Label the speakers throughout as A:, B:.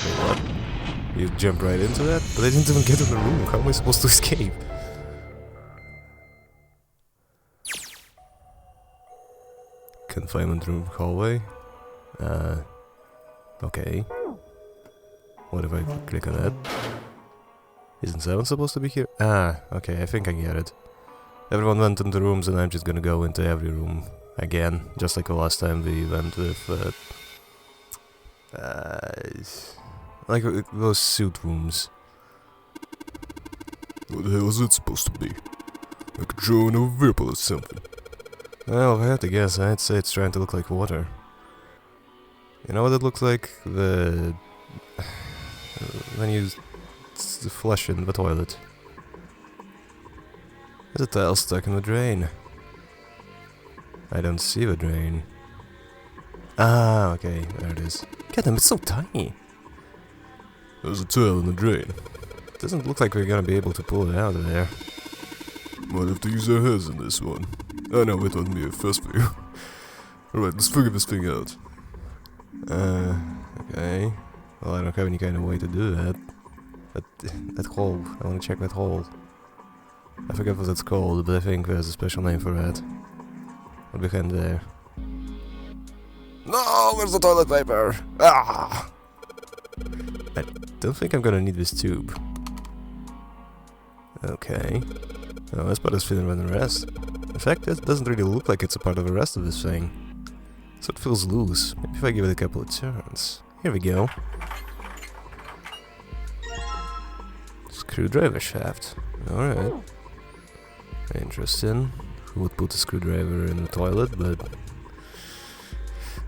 A: Wait, what? You jump right into that? But I didn't even get in the room. How am I supposed to escape? Confinement room hallway. Okay. What if I click on that? Isn't 7 supposed to be here? Ah, okay, I think I get it. Everyone went into rooms and I'm just gonna go into every room again, just like the last time we went with, like those suit rooms.
B: What the hell is it supposed to be? Like a drone or whirlpool or something?
A: Well, if I had to guess, I'd say it's trying to look like water. You know what it looks like? When you flush in the toilet. There's a tile stuck in the drain. I don't see the drain. Ah, okay, there it is. God damn, it's so tiny.
B: There's a tile in the drain.
A: Doesn't look like we're gonna be able to pull it out of there.
B: Might have to use our heads in this one. I know it won't be a first view. Alright, let's figure this thing out.
A: Okay. Well, I don't have any kind of way to do that. But that hole, I wanna check that hole. I forget what it's called, but I think there's a special name for that. What behind there?
B: No, where's the toilet paper? Ah!
A: I don't think I'm gonna need this tube. Okay. Oh, this part is thinner than the rest. In fact, it doesn't really look like it's a part of the rest of this thing. So it feels loose. Maybe if I give it a couple of turns. Here we go. Screwdriver shaft. Alright. Interesting. Who would put a screwdriver in the toilet, but...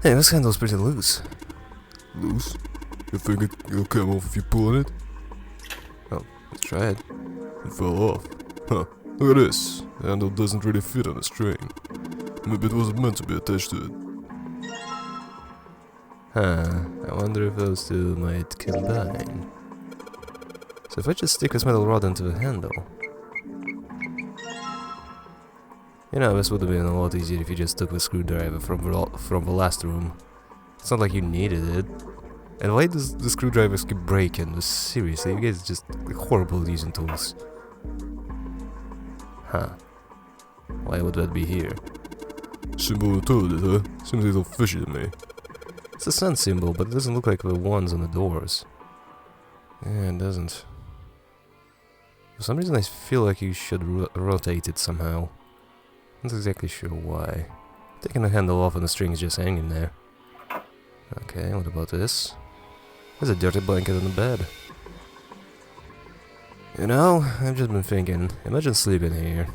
A: Hey, this handle's pretty loose.
B: Loose? You think it'll come off if you pull on it?
A: Oh, let's try it.
B: It fell off. Huh. Look at this. The handle doesn't really fit on a string. Maybe it wasn't meant to be attached to it.
A: Huh. I wonder if those two might combine. So if I just stick this metal rod into the handle... You know, this would have been a lot easier if you just took the screwdriver from the last room. It's not like you needed it. And why does the screwdrivers keep breaking? Seriously, you guys are just horrible at using tools. Huh. Why would that be here?
B: Symbol on the toilet, huh? Seems a little fishy to me.
A: It's a sun symbol, but it doesn't look like the ones on the doors. Yeah, it doesn't. For some reason I feel like you should rotate it somehow. Not exactly sure why. Taking the handle off and the string is just hanging there. Okay, what about this? There's a dirty blanket on the bed. You know, I've just been thinking, imagine sleeping here.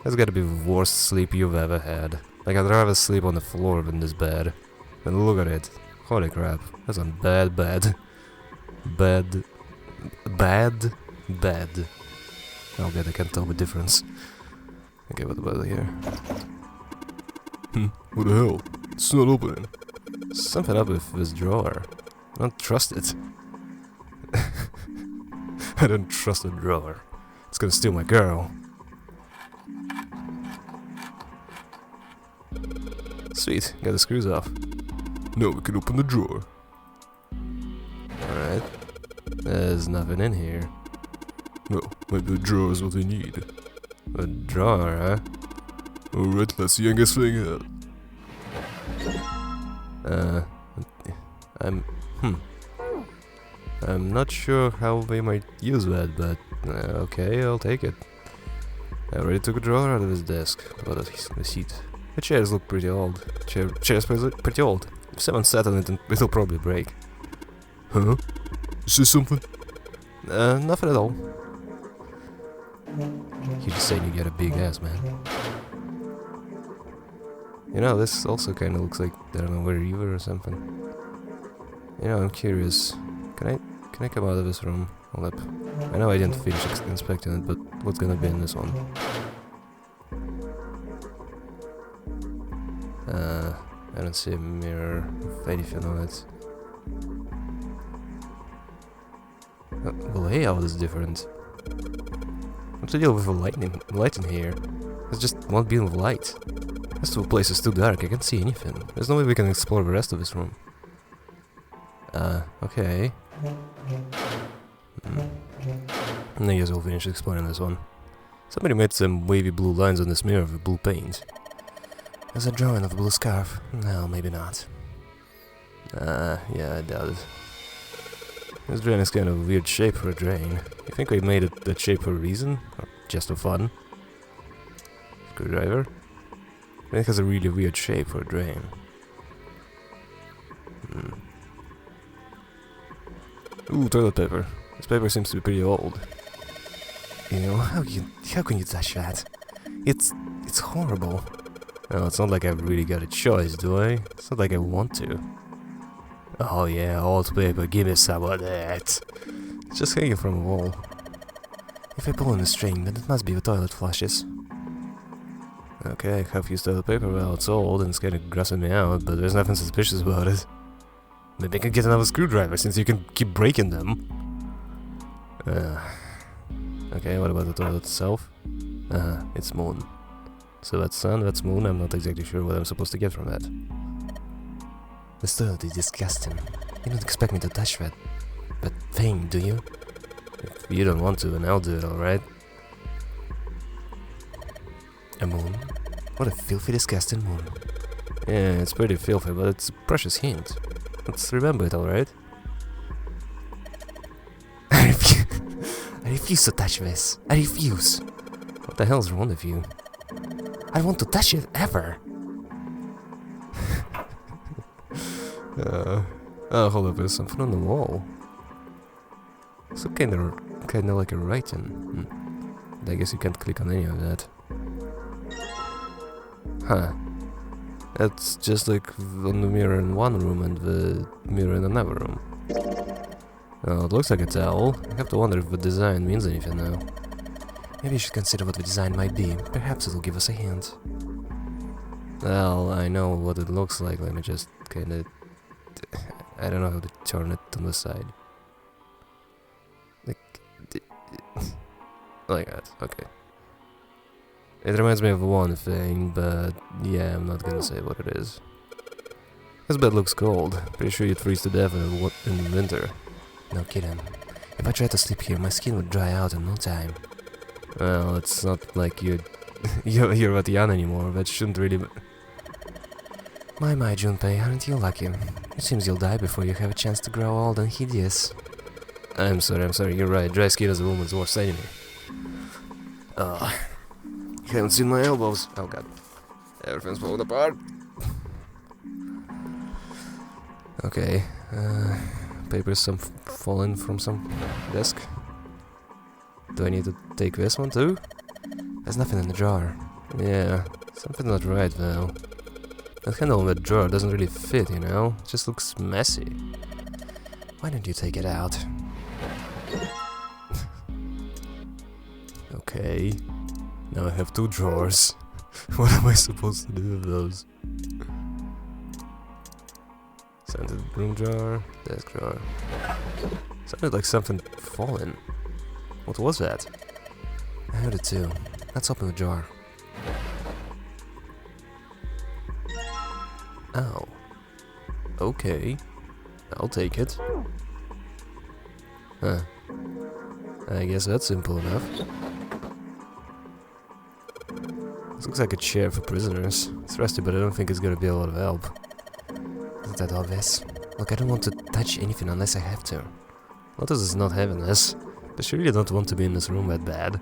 A: That's gotta be the worst sleep you've ever had. Like, I'd rather sleep on the floor than this bed. And look at it. Holy crap. That's a bad bed. Bad. Oh god, I can't tell the difference. Okay, what about here?
B: What the hell? It's not opening.
A: Something up with this drawer. I don't trust it. I don't trust the drawer. It's gonna steal my girl. Sweet, got the screws off.
B: Now we can open the drawer.
A: Alright. There's nothing in here.
B: Well, maybe the drawer is what we need.
A: A drawer, huh?
B: Alright, let's see youngest thing out.
A: I'm not sure how they might use that, but okay, I'll take it. I already took a drawer out of his desk. What a seat. The chairs look pretty old. Chairs pretty old. If someone sat on it, it'll probably break.
B: Huh? You say something?
A: Nothing at all. You just saying you got a big ass, man. You know, this also kind of looks like, I don't know, a river or something. You know, I'm curious. Can I come out of this room? Hold up. I know I didn't finish inspecting it, but what's gonna be in this one? I don't see a mirror with anything on it. The layout is different. What's the deal with the light in here? There's just one beam of light. This whole place is too dark, I can't see anything. There's no way we can explore the rest of this room. Okay. I guess we'll finish exploring this one. Somebody made some wavy blue lines on this mirror with blue paint. There's a drawing of a blue scarf. No, maybe not. Yeah, I doubt it. This drain is kind of a weird shape for a drain. You think we made it that shape for a reason? Or just for fun? Screwdriver? I think it has a really weird shape for a drain. Ooh, toilet paper. This paper seems to be pretty old. You know, how can you touch that? It's horrible. Oh, it's not like I've really got a choice, do I? It's not like I want to. Oh yeah, old paper, give me some of that. It's just hanging from a wall. If I pull on the string, then it must be the toilet flushes. Okay, half used toilet paper, well, it's old and it's kinda grossing me out, but there's nothing suspicious about it. Maybe I can get another screwdriver, since you can keep breaking them. Okay, what about the toilet itself? It's moon. So that's sun, that's moon, I'm not exactly sure what I'm supposed to get from that. This toilet is disgusting. You don't expect me to touch that thing, do you? If you don't want to, then I'll do it, alright? A moon? What a filthy, disgusting moon. Yeah, it's pretty filthy, but it's a precious hint. Let's remember it, alright? I refuse to touch this. I refuse. What the hell's wrong with you? I don't want to touch it, ever. Oh, hold up, there's something on the wall. It's kinda like a writing. I guess you can't click on any of that. Huh. That's just like on the mirror in one room and the mirror in another room. Oh, it looks like a towel. I have to wonder if the design means anything now. Maybe you should consider what the design might be. Perhaps it'll give us a hint. Well, I know what it looks like. Let me just kinda... I don't know how to turn it on the side. Like that, okay. It reminds me of one thing, but yeah, I'm not gonna say what it is. This bed looks cold. Pretty sure you'd freeze to death in winter. No kidding. If I tried to sleep here, my skin would dry out in no time. Well, it's not like you're not young anymore. That shouldn't really... My, Junpei, aren't you lucky? It seems you'll die before you have a chance to grow old and hideous. I'm sorry, you're right. Dry skin is a woman's worst enemy. You haven't seen my elbows. Oh god. Everything's falling apart. Okay. Papers fallen from some desk. Do I need to take this one too? There's nothing in the drawer. Yeah, something's not right though. That handle on the drawer doesn't really fit, you know? It just looks messy. Why don't you take it out? Okay. Now I have two drawers. What am I supposed to do with those? Scented room jar, desk drawer. Sounded like something fallen. What was that? I heard it too. Let's open the jar. Oh. Okay. I'll take it. Huh. I guess that's simple enough. This looks like a chair for prisoners. It's rusty, but I don't think it's gonna be a lot of help. Isn't that obvious? Look, I don't want to touch anything unless I have to. Lotus is not having this. Does she really don't want to be in this room that bad?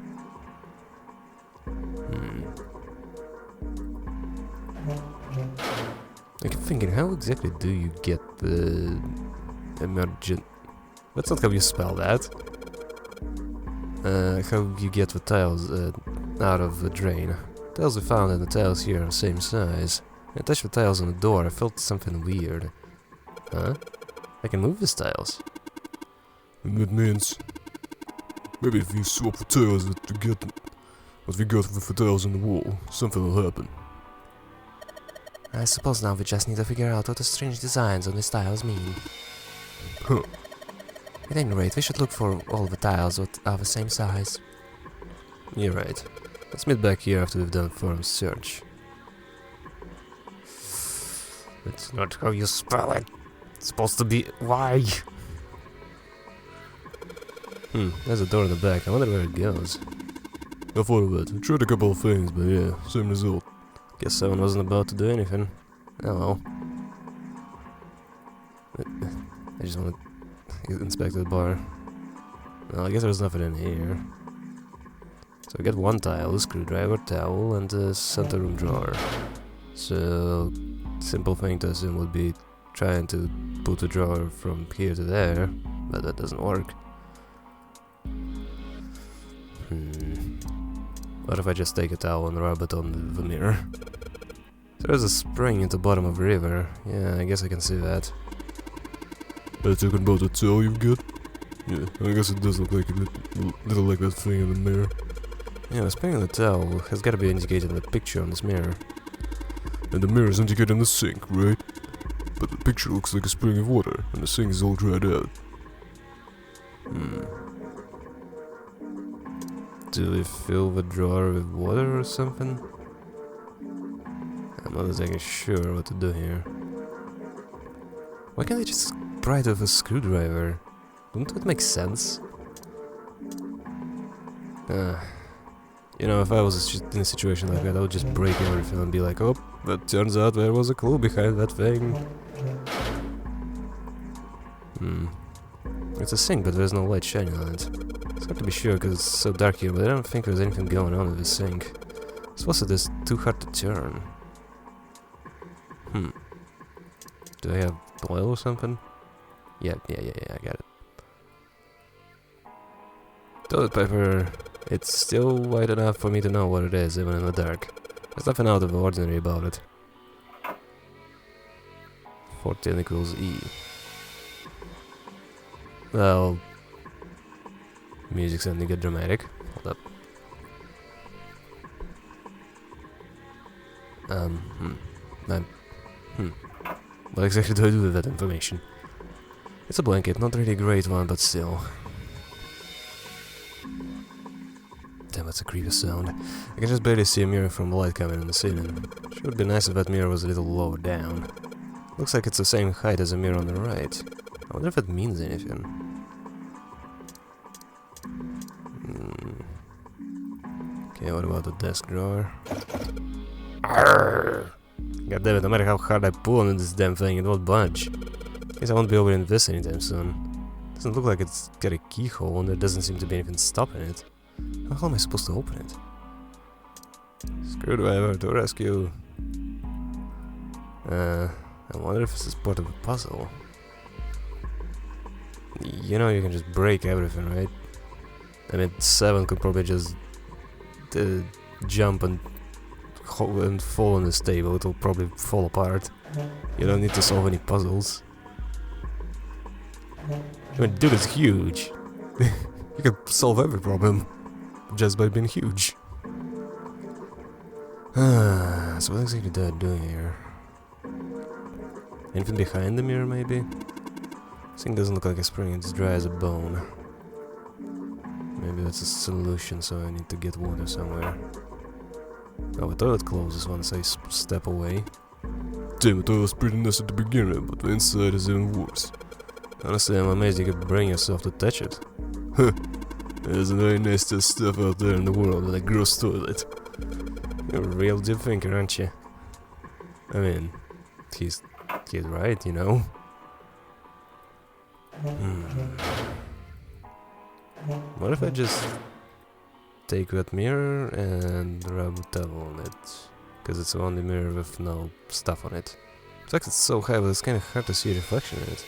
A: I keep thinking, how exactly do you get the emergent... That's not how you spell that. How you get the tiles out of the drain. Tiles we found and the tiles here are the same size. I touched the tiles on the door, I felt something weird. Huh? I can move these tiles.
B: That means... maybe if you swap the tiles that we got with the tiles on the wall, something will happen.
C: I suppose now we just need to figure out what the strange designs on these tiles mean.
B: Huh.
C: At any rate, we should look for all the tiles that are the same size.
A: You're right. Let's meet back here after we've done a thorough search.
C: That's not how you spell it.
A: It's supposed to be... Why? There's a door in the back. I wonder where it goes.
B: I thought of it. I tried a couple of things, but yeah, same result.
A: Guess someone wasn't about to do anything. Oh well. I just want to inspect the bar. Well, I guess there's nothing in here. So we get one tile, a screwdriver, towel, and a center room drawer. So, simple thing to assume would be trying to put the drawer from here to there, but that doesn't work. What if I just take a towel and rub it on the mirror? There's a spring at the bottom of the river. Yeah, I guess I can see that.
B: Are you talking about the towel you've got? Yeah, I guess it does look like a little like that thing in the mirror.
A: Yeah, the spring on the towel has got to be indicated in the picture on this mirror.
B: And the mirror is indicated in the sink, right? But the picture looks like a spring of water, and the sink is all dried out.
A: Do we fill the drawer with water or something? I'm not exactly sure what to do here. Why can't they just pry it with a screwdriver? Wouldn't that make sense? You know, if I was in a situation like that, I would just break everything and be like, oh, but turns out there was a clue behind that thing. It's a sink, but there's no light shining on it. It's hard to be sure because it's so dark here, but I don't think there's anything going on with the sink. It's also just too hard to turn. Do I have oil or something? Yeah, I got it. Toilet paper. It's still white enough for me to know what it is, even in the dark. There's nothing out of the ordinary about it. 14 equals E. Well... Music's starting to get dramatic. Hold up. What exactly do I do with that information? It's a blanket, not really a great one, but still. Damn, that's a creepy sound. I can just barely see a mirror from the light coming in the ceiling. Sure would be nice if that mirror was a little lower down. Looks like it's the same height as the mirror on the right. I wonder if it means anything. Okay, what about the desk drawer? Arrgh! God damn it, no matter how hard I pull on this damn thing, it won't budge. Guess I won't be opening this anytime soon. Doesn't look like it's got a keyhole and there doesn't seem to be anything stopping it. How the hell am I supposed to open it? Screwdriver to rescue. I wonder if this is part of a puzzle. You know you can just break everything, right? I mean, 7 could probably just jump and fall on this table. It'll probably fall apart. You don't need to solve any puzzles. I mean, dude is huge. You can solve every problem just by being huge. So what exactly do I do here? Anything behind the mirror, maybe? This thing doesn't look like a spring, it's dry as a bone. Maybe that's a solution, so I need to get water somewhere. Oh, the toilet closes once I step away.
B: Damn, it was pretty nice at the beginning, but the inside is even worse.
A: Honestly, I'm amazed you could bring yourself to touch it.
B: Huh. There's very nice stuff out there in the world with a gross toilet.
A: You're a real deep thinker, aren't you? I mean, he's right, you know? What if I just take that mirror and rub a towel on it? Because it's the only mirror with no stuff on it. In fact, it's so heavy, it's kind of hard to see a reflection in it.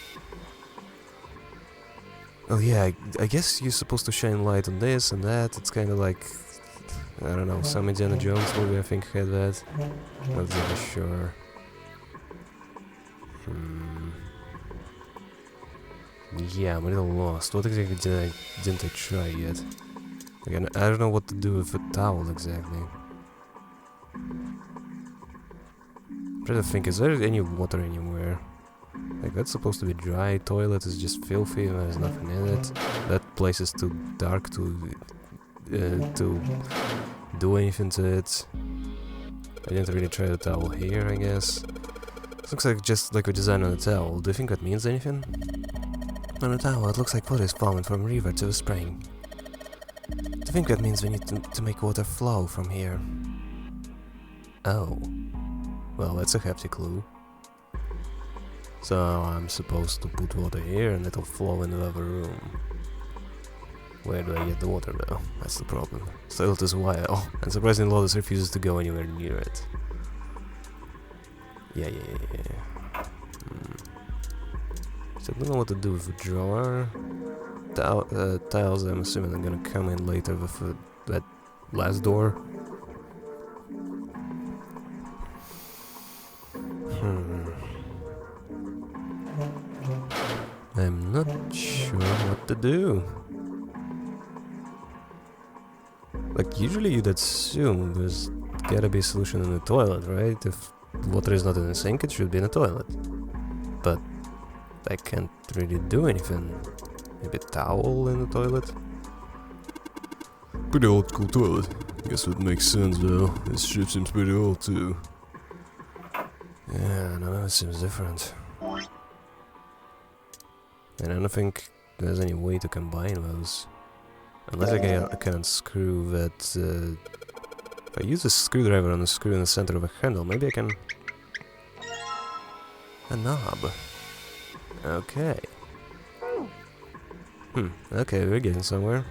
A: Oh yeah, I guess you're supposed to shine light on this and that. It's kind of like, I don't know, some Indiana Jones movie I think had that. Not exactly sure. Yeah, I'm a little lost. What exactly didn't I try yet? Again, I don't know what to do with a towel exactly. I'm trying to think, is there any water anywhere? Like, that's supposed to be dry, toilet is just filthy, there's nothing in it. That place is too dark to do anything to it. I didn't really try the towel here, I guess. Looks like just like a design on a towel. Do you think that means anything?
C: On a towel, it looks like water is flowing from a river to a spring. I think that means we need to make water flow from here.
A: Oh. Well, that's a hefty clue. So I'm supposed to put water here and it'll flow in the other room. Where do I get the water though? That's the problem. Still it is a while, and surprisingly Lotus refuses to go anywhere near it. Yeah. So I don't know what to do with the drawer. Tiles, I'm assuming are gonna come in later with that last door. I'm not sure what to do. Like, usually you'd assume there's gotta be a solution in the toilet, right? If water is not in the sink, it should be in the toilet. But I can't really do anything. Maybe a towel in the toilet?
B: Pretty old school toilet. Guess it makes sense though. This ship seems pretty old too.
A: Yeah, no, it seems different. And I don't think there's any way to combine those. Unless I can unscrew that... if I use a screwdriver on the screw in the center of a handle, maybe I can... A knob. Okay. Okay, we're getting somewhere.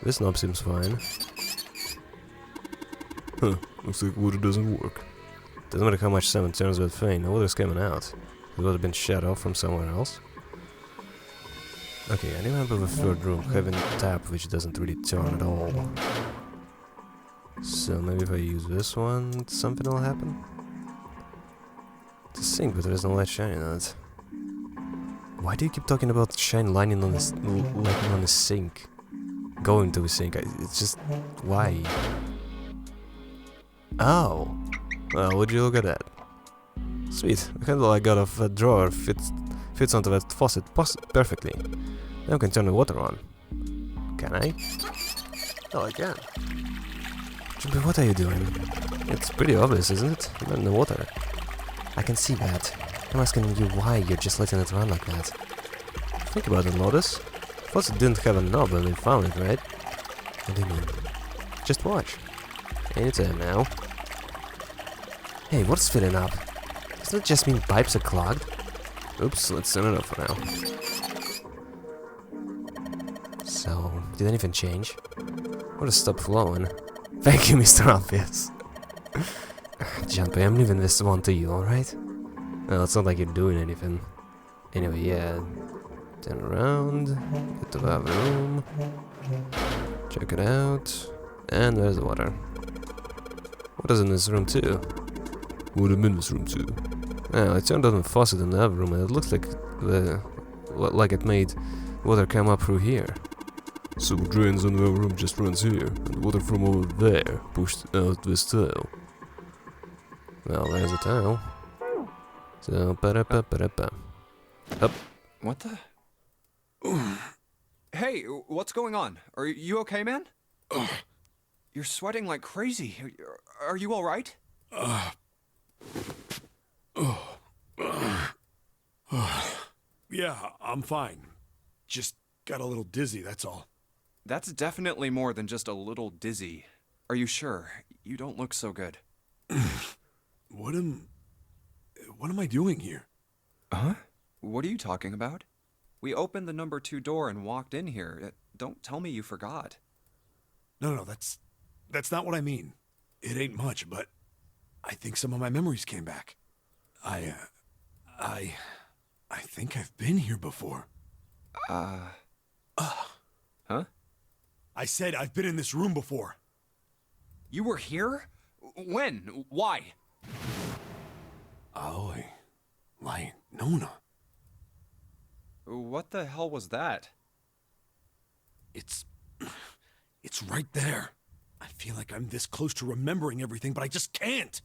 A: This knob seems fine.
B: Huh, looks like water doesn't work.
A: Doesn't matter how much salmon turns that thing, no water's coming out. It would have been shut off from somewhere else. Okay, I remember the third room having a tap which doesn't really turn at all. So maybe if I use this one, something will happen? It's a sink, but there is no light shining on it. Why do you keep talking about shine lining on this, lighting on the sink? Going to the sink, it's just... why? Oh! Well, would you look at that? Sweet, the handle I got off a drawer fits onto that faucet perfectly. Now I can turn the water on. Can I? Oh, I can. Jumpy, what are you doing? It's pretty obvious, isn't it? You're not in the water.
C: I can see that. I'm asking you why you're just letting it run like that.
A: Think about it, Lotus. Faucet didn't have a knob when we found it, right?
C: What do you mean?
A: Just watch. Anytime now.
C: Hey, what's filling up? Doesn't it just mean pipes are clogged?
A: Oops, let's turn it off for now.
C: So, did anything change?
A: Water stopped flowing. Thank you, Mr. Obvious.
C: Jumpy, I'm leaving this one to you, alright?
A: Well, it's not like you're doing anything. Anyway, yeah. Turn around, get to the other room, check it out, and there's the water. Water's in this room too.
B: Water in this room too.
A: Well, I turned on the faucet in the other room and it looked like it made water come up through here.
B: So what drains on the other room just runs here, and water from over there pushed out this tile.
A: Well, there's the tile. So, ba-da-ba-ba-da-ba. Up.
D: What the? Hey, what's going on? Are you okay, man? You're sweating like crazy. Are you all right?
E: Yeah, I'm fine. Just got a little dizzy, that's all.
D: That's definitely more than just a little dizzy. Are you sure? You don't look so good.
E: What am I doing here?
D: Huh? What are you talking about? We opened the number 2 door and walked in here. Don't tell me you forgot.
E: No, that's not what I mean. It ain't much, but I think some of my memories came back. I think I've been here before.
D: Huh?
E: I said I've been in this room before.
D: You were here? When? Why?
E: Aoi. Lai Nona.
D: What the hell was that?
E: It's right there. I feel like I'm this close to remembering everything, but I just can't.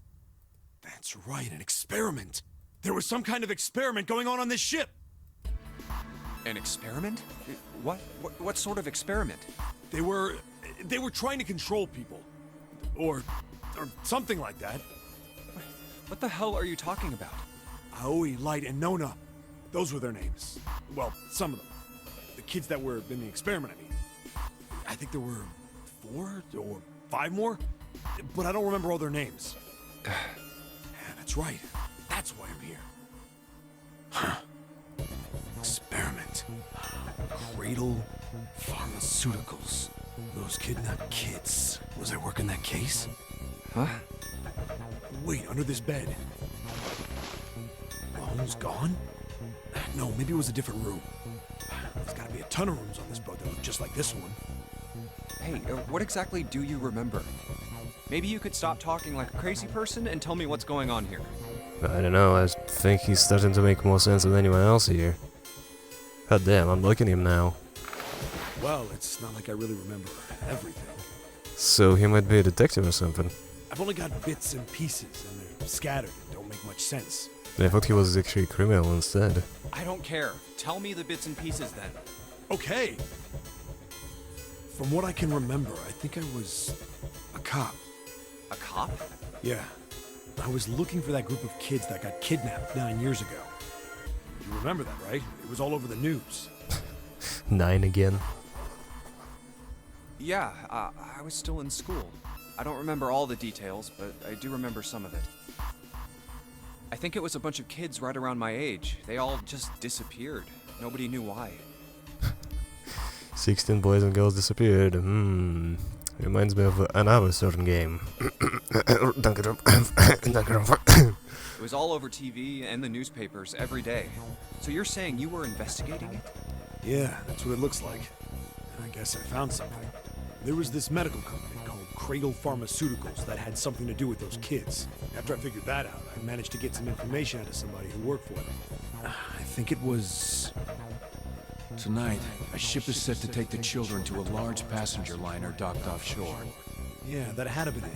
E: That's right, an experiment. There was some kind of experiment going on this ship.
D: An experiment? What sort of experiment?
E: They were trying to control people. Or something like that.
D: What the hell are you talking about?
E: Aoi, Light, and Nona. Those were their names. Well, some of them. The kids that were in the experiment, I mean. I think there were 4 or 5 more, but I don't remember all their names. Yeah, that's right. That's why I'm here. Huh. Experiment. Cradle Pharmaceuticals. Those kidnapped kids. Was I working that case?
D: Huh?
E: Wait, under this bed. The home's gone? No, maybe it was a different room. There's gotta be a ton of rooms on this boat that look just like this one.
D: Hey, what exactly do you remember? Maybe you could stop talking like a crazy person and tell me what's going on here.
A: I don't know, I think he's starting to make more sense than anyone else here. God damn, I'm looking at him now.
E: Well, it's not like I really remember everything.
A: So he might be a detective or something.
E: I've only got bits and pieces, and they're scattered and don't make much sense.
A: I thought he was actually a criminal instead.
D: I don't care. Tell me the bits and pieces then.
E: Okay. From what I can remember, I think I was a cop.
D: A cop?
E: Yeah. I was looking for that group of kids that got kidnapped 9 years ago. You remember that, right? It was all over the news.
A: 9 again.
D: Yeah, I was still in school. I don't remember all the details, but I do remember some of it. I think it was a bunch of kids right around my age. They all just disappeared. Nobody knew why.
A: 16 boys and girls disappeared. Reminds me of another certain game.
D: It was all over TV and the newspapers every day. So you're saying you were investigating it?
E: Yeah, that's what it looks like. I guess I found something. There was this medical company called Cradle Pharmaceuticals that had something to do with those kids. After I figured that out, I managed to get some information out of somebody who worked for them. I think it was...
F: Tonight, a ship is set to take the children to a large passenger liner docked offshore.
E: Yeah, that had to been it.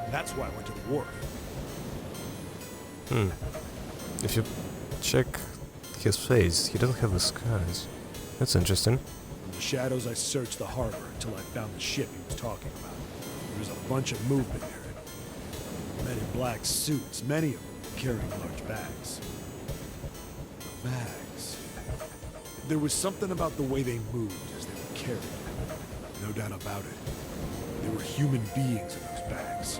E: That's why I went to the wharf.
A: If you check his face, he doesn't have the scars. That's interesting.
E: From the shadows, I searched the harbor until I found the ship he was talking about. There was a bunch of movement near it. Men in black suits, many of them carrying large bags. The bags. There was something about the way they moved as they were carried. No doubt about it. There were human beings in those bags.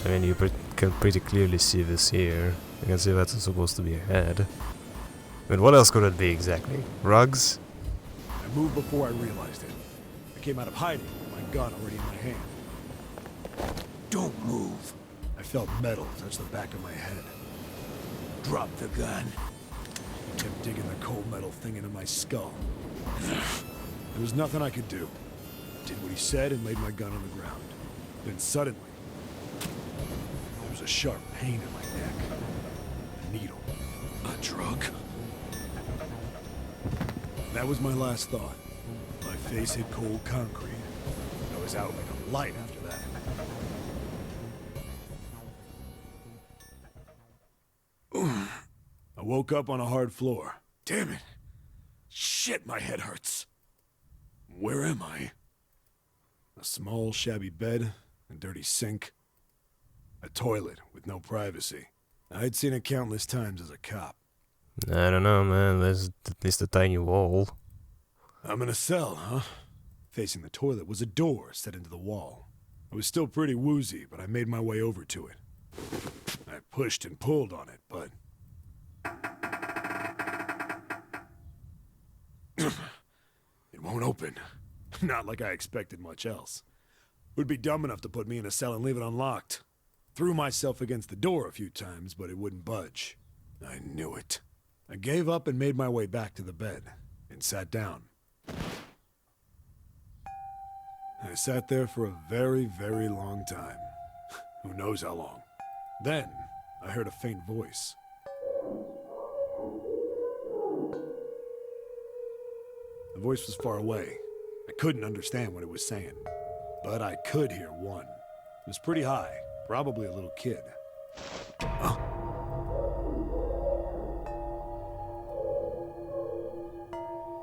A: I mean, you can pretty clearly see this here. You can see that's supposed to be a head. I mean, what else could it be exactly? Rugs?
E: I moved before I realized it. I came out of hiding with my gun already in my hand.
F: Don't move.
E: I felt metal touch the back of my head.
F: Drop the gun.
E: I kept digging the cold metal thing into my skull. There was nothing I could do. Did what he said and laid my gun on the ground. Then suddenly, there was a sharp pain in my neck. A needle.
F: A drug?
E: That was my last thought. My face hit cold concrete. I was out like a light after that. I woke up on a hard floor.
F: Damn it. Shit, my head hurts.
E: Where am I? A small, shabby bed, a dirty sink, a toilet with no privacy. I'd seen it countless times as a cop.
A: I don't know, man. There's at least a tiny wall.
E: I'm in a cell, huh? Facing the toilet was a door set into the wall. I was still pretty woozy, but I made my way over to it. I pushed and pulled on it, but... it won't open. Not like I expected much else. It would be dumb enough to put me in a cell and leave it unlocked. Threw myself against the door a few times, but it wouldn't budge. I knew it. I gave up and made my way back to the bed, and sat down. I sat there for a very, very long time. Who knows how long. Then, I heard a faint voice. The voice was far away. I couldn't understand what it was saying. But I could hear one. It was pretty high, probably a little kid.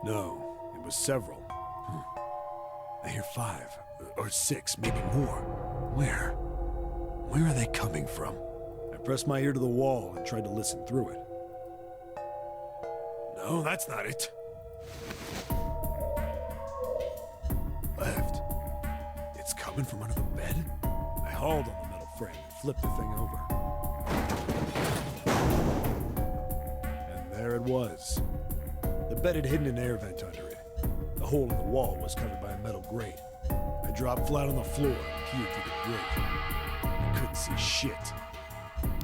E: No, it was several. I hear 5 or 6, maybe more. Where? Where are they coming from? I pressed my ear to the wall and tried to listen through it. No, that's not it. Left. It's coming from under the bed? I hauled on the metal frame and flipped the thing over. And there it was. The bed had hidden an air vent under it. The hole in the wall was covered by a metal grate. I dropped flat on the floor and peered through the grate. I couldn't see shit.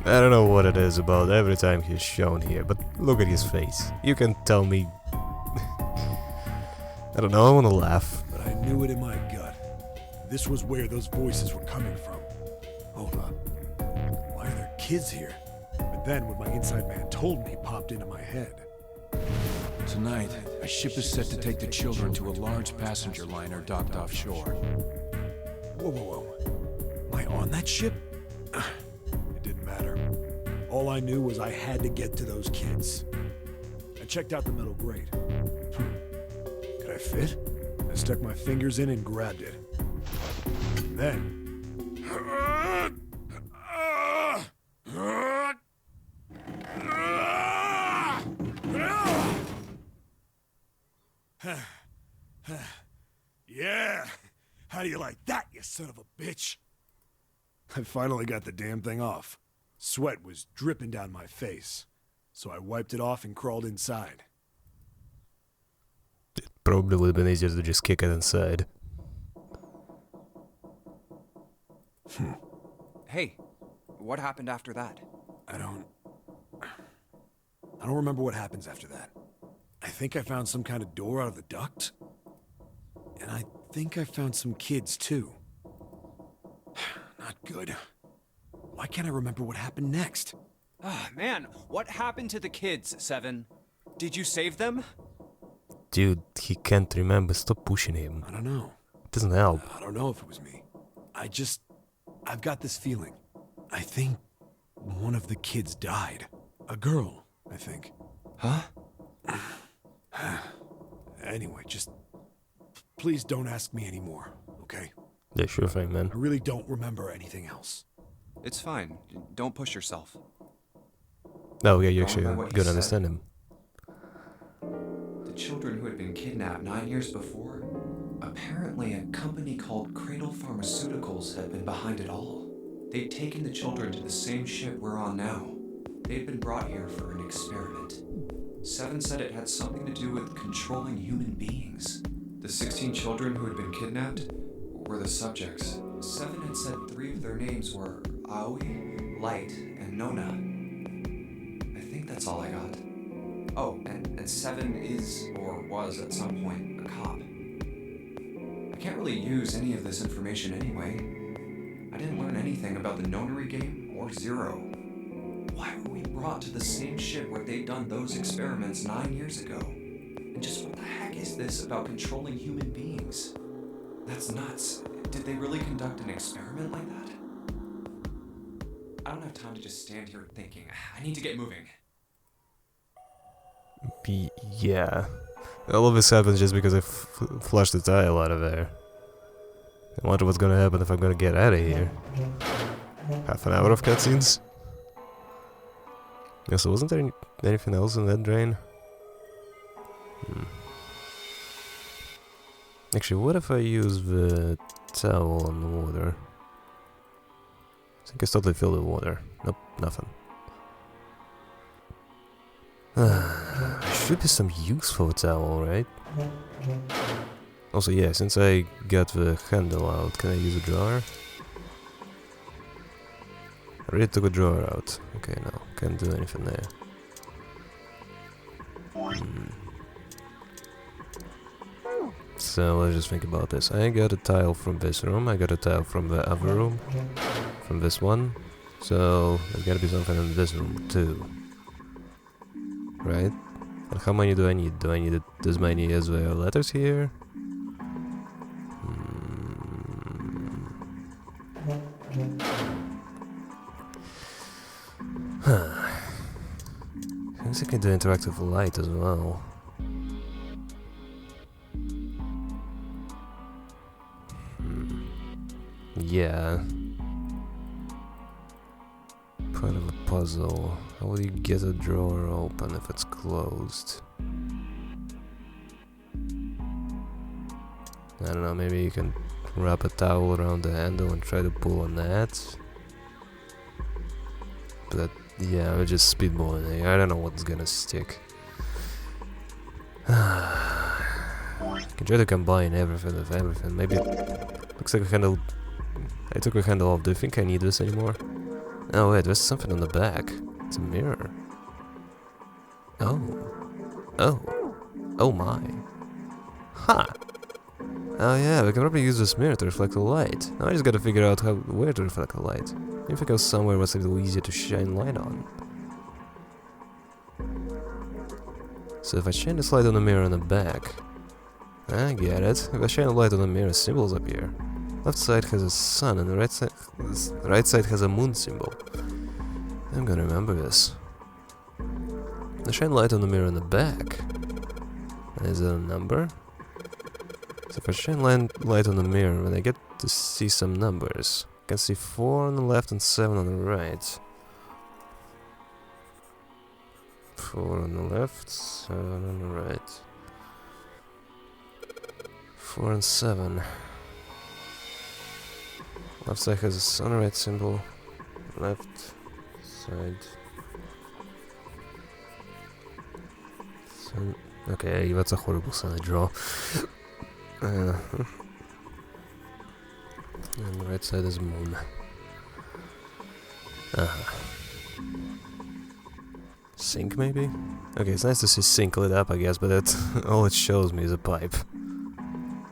A: I don't know what it is about every time he's shown here, but look at his face. You can tell me... I don't know, I wanna laugh.
E: But I knew it in my gut. This was where those voices were coming from. Hold up. Why are there kids here? But then what my inside man told me popped into my head.
F: Tonight, a ship is set to take the children to a large passenger liner docked offshore.
E: Whoa, whoa, whoa. Am I on that ship? It didn't matter. All I knew was I had to get to those kids. I checked out the metal grate. Could I fit? I stuck my fingers in and grabbed it. And then... Yeah! How do you like that, you son of a bitch? I finally got the damn thing off. Sweat was dripping down my face, so I wiped it off and crawled inside.
A: It probably would have been easier to just kick it inside.
D: Hey, what happened after that?
E: I don't remember what happens after that. I think I found some kind of door out of the duct. And I think I found some kids, too. Not good. Why can't I remember what happened next?
D: Ah, man, what happened to the kids, Seven? Did you save them?
A: Dude, he can't remember. Stop pushing him.
E: I don't know.
A: It doesn't help.
E: I don't know if it was me. I've got this feeling. I think one of the kids died. A girl, I think.
D: Huh?
E: Anyway, just... please don't ask me anymore, okay?
A: Yeah, sure thing, man.
E: I really don't remember anything else.
D: It's fine. Don't push yourself.
A: Oh, yeah, you actually
D: Going by what
A: good
D: you
A: understand him.
D: The children who had been kidnapped 9 years before, apparently a company called Cradle Pharmaceuticals had been behind it all. They'd taken the children to the same ship we're on now. They'd been brought here for an experiment. Seven said it had something to do with controlling human beings. The 16 children who had been kidnapped were the subjects. Seven had said 3 of their names were Aoi, Light, and Nona. I think that's all I got. Oh, and Seven is, or was at some point, a cop. I can't really use any of this information anyway. I didn't learn anything about the Nonary game or Zero. Why were we brought to the same ship where they'd done those experiments 9 years ago? And just what the heck is this about controlling human beings? That's nuts. Did they really conduct an experiment like that? I don't have time to just stand here thinking. I need to get moving.
A: Yeah. All of this happens just because I flushed the tile out of there. I wonder what's gonna happen if I'm gonna get out of here. Half an hour of cutscenes? Yeah, so wasn't there anything else in that drain? Actually, what if I use the towel on the water? I think it's totally filled with water. Nope, nothing. Should be some use for a towel, right? Also, yeah, since I got the handle out, can I use a drawer? I already took a drawer out. Okay, no, can't do anything there. So let's just think about this. I got a tile from this room, I got a tile from the other room, from this one. So there's gotta be something in this room too. Right? And how many do I need? Do I need as many as there are letters here? I think I can do interactive light as well. Yeah. kind of a puzzle. How will you get a drawer open if it's closed? I don't know, maybe you can wrap a towel around the handle and try to pull on that. But yeah, I'm just speedballing here. I don't know what's gonna stick. Can try to combine everything with everything. Maybe looks like a handle. I took a handle off. Do you think I need this anymore? Oh wait, there's something on the back. It's a mirror. Oh. Oh. Oh my. Ha! Huh. Oh yeah, we can probably use this mirror to reflect the light. Now I just gotta figure out where to reflect the light. If I go somewhere what's a little easier to shine light on. So if I shine this light on the mirror on the back, I get it. If I shine a light on the mirror, symbols appear. Left side has a sun and the right side has a moon symbol. I'm gonna remember this. I shine light on the mirror on the back. And is it a number? So if I shine light on the mirror, and I get to see some numbers. I can see 4 on the left and 7 on the right. 4 on the left, 7 on the right. 4 and 7. Left side has a sunrise symbol. Left side. Sun. Okay, that's a horrible sun I draw. And the right side is moon. Sink maybe? Okay, it's nice to see sink lit up I guess, but all it shows me is a pipe.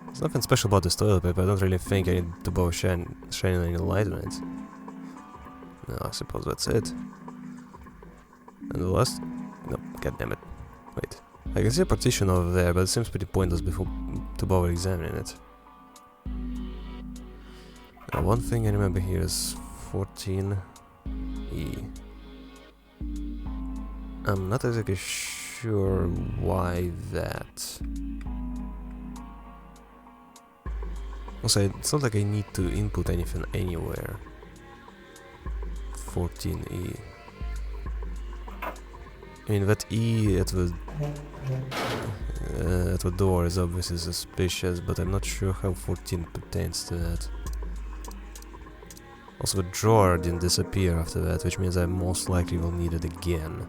A: There's nothing special about this toilet paper. I don't really think I need to bother shining any light on it. No, I suppose that's it. And the last... No, goddammit. Wait. I can see a partition over there, but it seems pretty pointless to bother examining it. Now, one thing I remember here is 14E. I'm not exactly sure why that. Also, it's not like I need to input anything anywhere. 14E. I mean, that E at the door is obviously suspicious, but I'm not sure how 14 pertains to that. Also, the drawer didn't disappear after that, which means I most likely will need it again.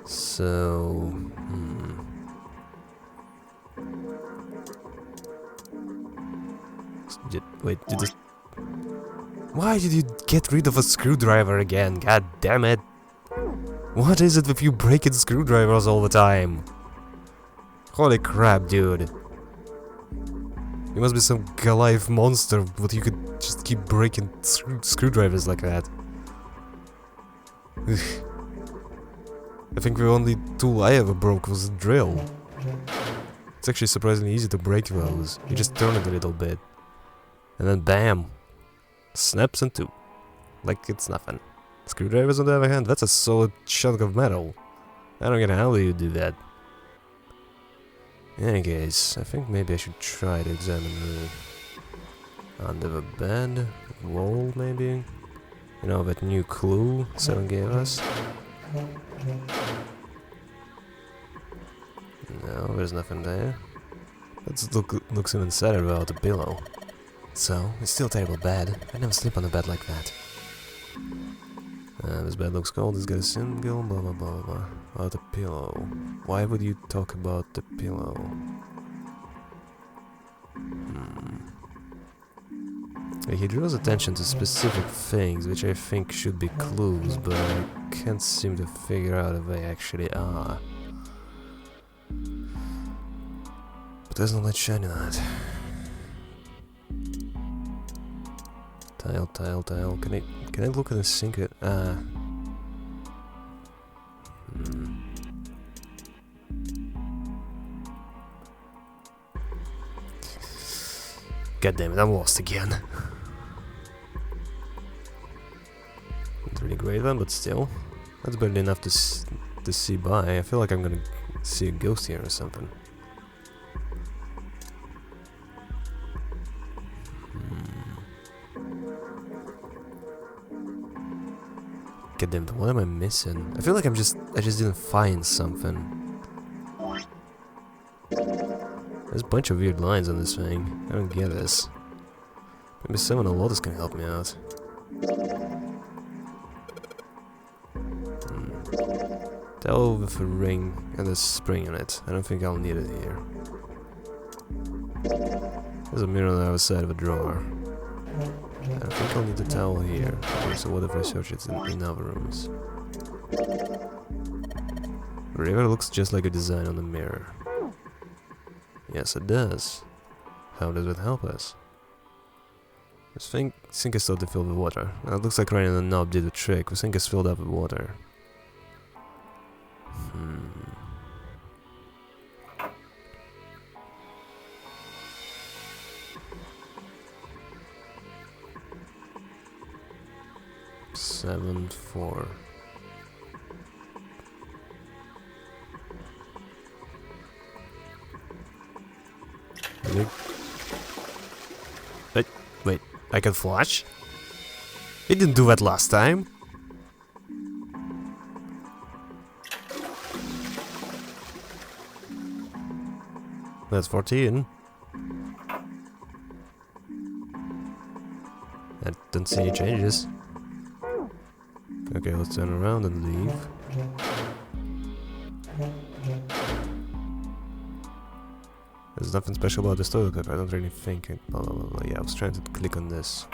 A: So... Wait, did this... Why did you get rid of a screwdriver again? God damn it! What is it with you breaking screwdrivers all the time? Holy crap, dude. You must be some Goliath monster, but you could just keep breaking screwdrivers like that. Ugh. I think the only tool I ever broke was a drill. It's actually surprisingly easy to break those. You just turn it a little bit. And then bam! Snaps in two. Like it's nothing. Screwdrivers on the other hand, that's a solid chunk of metal. I don't get how you do that. In any case, I think maybe I should try to examine the... under the bed, wall maybe? You know, that new clue someone gave us? No, there's nothing there. Let's looks even sadder about the pillow. So, it's still terrible bad. I never sleep on a bed like that. This bed looks cold, it's got a single, blah blah blah blah. About the pillow. Why would you talk about the pillow? He draws attention to specific things, which I think should be clues, but I can't seem to figure out if they actually are. But there's no light shining on it. Tile, tile, tile. Can I look at the sink? God damn it, I'm lost again. Not really great one, but still. That's barely enough to see by. I feel like I'm gonna see a ghost here or something. God damn it, what am I missing? I feel like I just didn't find something. There's a bunch of weird lines on this thing. I don't get this. Maybe 7 or Lotus can help me out. Towel with a ring and a spring in it. I don't think I'll need it here. There's a mirror on the other side of a drawer. I don't think I'll need the towel here. Okay, so what if I search it in other rooms? The river looks just like a design on the mirror. Yes, it does. How does it help us? This sink is started to fill with water. Now, it looks like running the knob did the trick. The sink is filled up with water. Hmm. Seven, 4. Wait, I can flush? It didn't do that last time. That's 14. I don't see any changes. Okay, let's turn around and leave. There's nothing special about this toilet paper, I don't really think it. Blah, blah, blah, blah. Yeah, I was trying to click on this.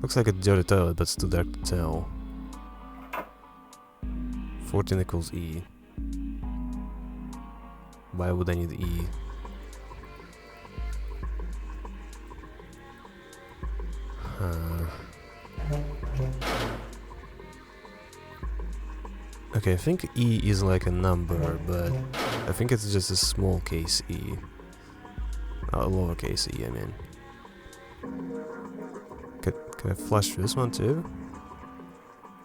A: Looks like a dirty toilet, but it's too dark to tell. 14 equals E. Why would I need E? Okay, I think E is like a number, but I think it's just a small case E. Lowercase E, I mean. Can I flush this one too?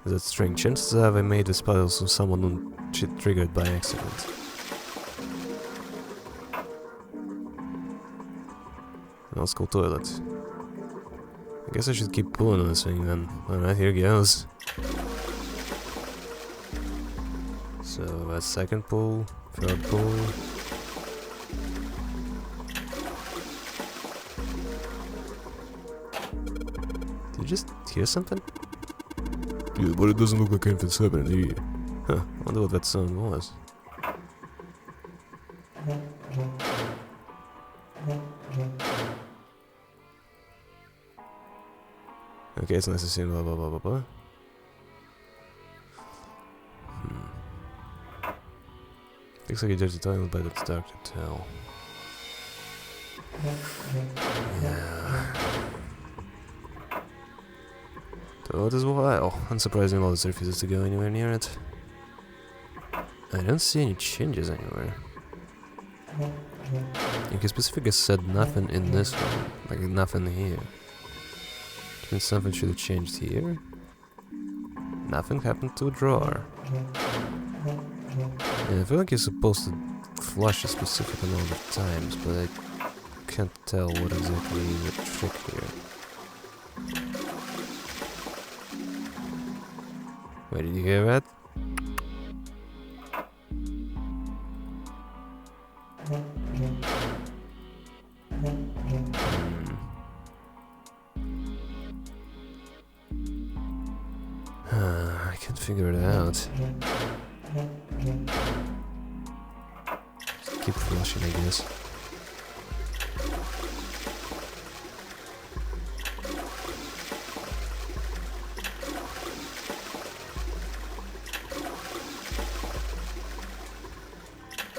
A: Is that string? Chances have I made this puzzle so someone won't trigger it by accident. Now school toilet. I guess I should keep pulling on this thing then. Alright, here goes. So that's second pull, third pull. Did you just hear something?
B: Yeah, but it doesn't look like anything's happening here.
A: Huh, I wonder what that sound was. Okay, it's nice to see blah blah blah blah blah. Looks like a dirty toilet, but it's dark to tell. Yeah. Toilet is wild. Unsurprisingly, a lot of surf refuses to go anywhere near it. I don't see any changes anywhere. Ink specifically said nothing in this one, like nothing here. Which means something should have changed here. Nothing happened to a drawer. Yeah, I feel like you're supposed to flush a specific amount of times, but I can't tell what exactly is the trick here. Wait, did you hear that? I can't figure it out. Just keep flushing, I guess.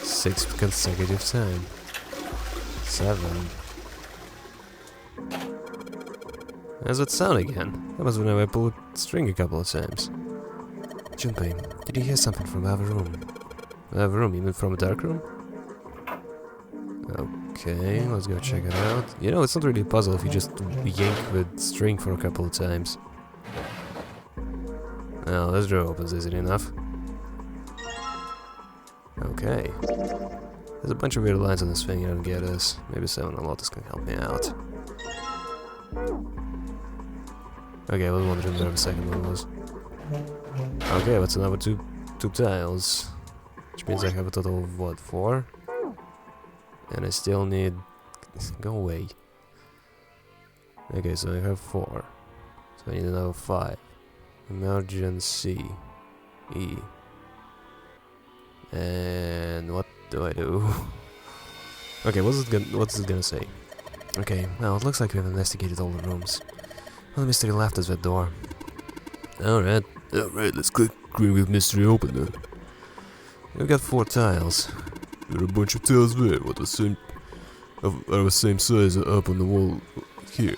A: Sixth consecutive time. 7. How's that sound again? That was when I pulled string a couple of times.
C: Junpei, did you hear something from our room?
A: Our room? You mean from a dark room? Okay, let's go check it out. You know, it's not really a puzzle if you just yank the string for a couple of times. Now, this door opens easily enough. Okay. There's a bunch of weird lines on this thing, I don't get this. Maybe 7 or Lotus can help me out. Okay, I was wondering where the second one was. Okay, what's another two tiles? Which means I have a total of what, 4? And I still need... Go away. Okay, so I have 4. So I need another 5. Emergency. E. And what do I do? Okay, what's it gonna say? Okay, well, it looks like we've investigated all the rooms. Well, the mystery left is that door. Alright,
B: let's click green with mystery open then.
A: we've got 4 tiles.
B: There are a bunch of tiles there, are the same size up on the wall here.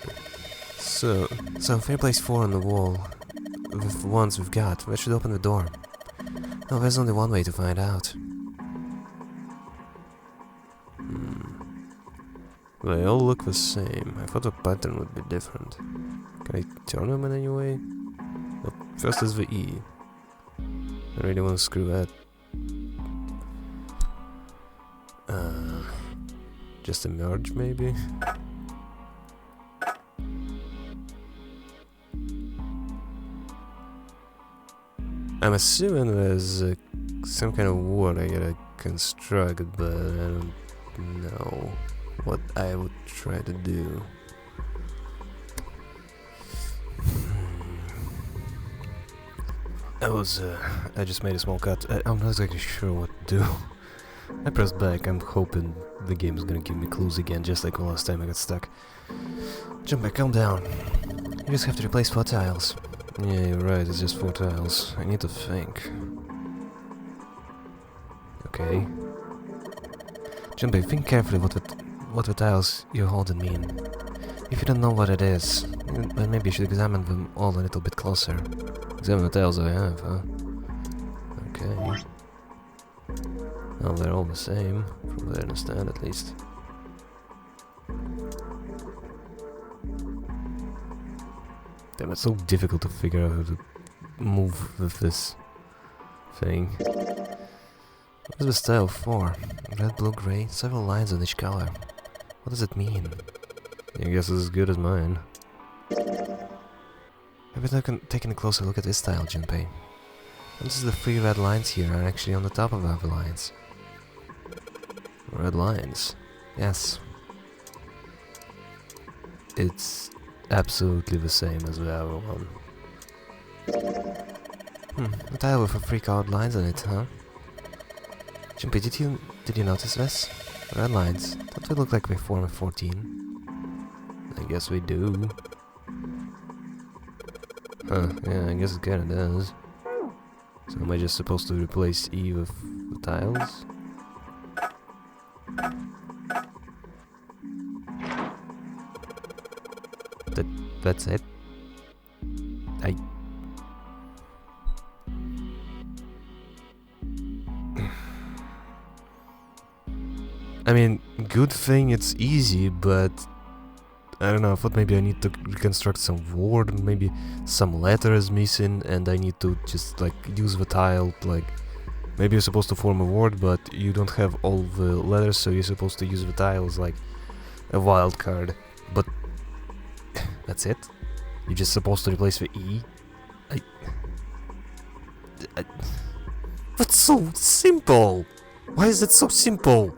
A: So
C: if we place 4 on the wall, with the ones we've got, that should open the door. No, there's only one way to find out.
A: they all look the same. I thought the pattern would be different. Can I turn them in any way? Well, first is the E. I really want to screw that. Just a merge, maybe? I'm assuming there's some kind of word I gotta construct, but I don't know what I would try to do. I just made a small cut. I'm not exactly sure what to do. I pressed back. I'm hoping the game is gonna give me clues again, just like the last time I got stuck.
C: Junpei, calm down. You just have to replace 4 tiles.
A: Yeah, you're right, it's just 4 tiles. I need to think. Okay.
C: Junpei, think carefully what the tiles you're holding mean. If you don't know what it is, then maybe you should examine them all a little bit closer.
A: Examine the tiles I have, huh? Okay. Well, they're all the same, from what I understand at least. Damn, it's so difficult to figure out how to move with this thing.
C: What is this tile for? Red, blue, grey, several lines on each color. What does it mean?
A: I guess it's as good as mine.
C: Have you taken a closer look at this tile, Junpei? Notice the 3 red lines here are actually on the top of the other lines.
A: Red lines?
C: Yes.
A: It's absolutely the same as the other one.
C: A tile with 3 colored lines on it, huh? Junpei, did you notice this? Red lines. Don't they look like they form a 14?
A: I guess we do. Huh, yeah, I guess it kinda does. So am I just supposed to replace E with the tiles? That's it? I mean, good thing it's easy, but I don't know, I thought maybe I need to reconstruct some word, maybe some letter is missing and I need to just like use the tile, like maybe you're supposed to form a word but you don't have all the letters, so you're supposed to use the tiles like a wild card, but that's it? You're just supposed to replace the E? That's so simple! Why is that so simple?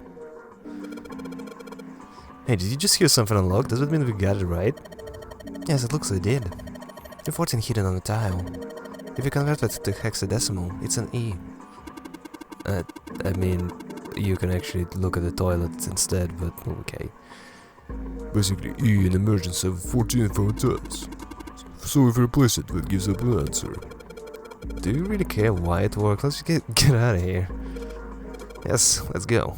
A: Hey, did you just hear something unlock? Does that mean we got it right?
C: Yes, it looks like it did. The 14 hidden on the tile. If you convert it to hexadecimal, it's an E.
A: I mean, you can actually look at the toilet instead, but okay.
B: Basically, E in emergence have 14 for tiles. So if we replace it, that gives up an answer.
A: Do you really care why it works? Let's get out of here. Yes, let's go.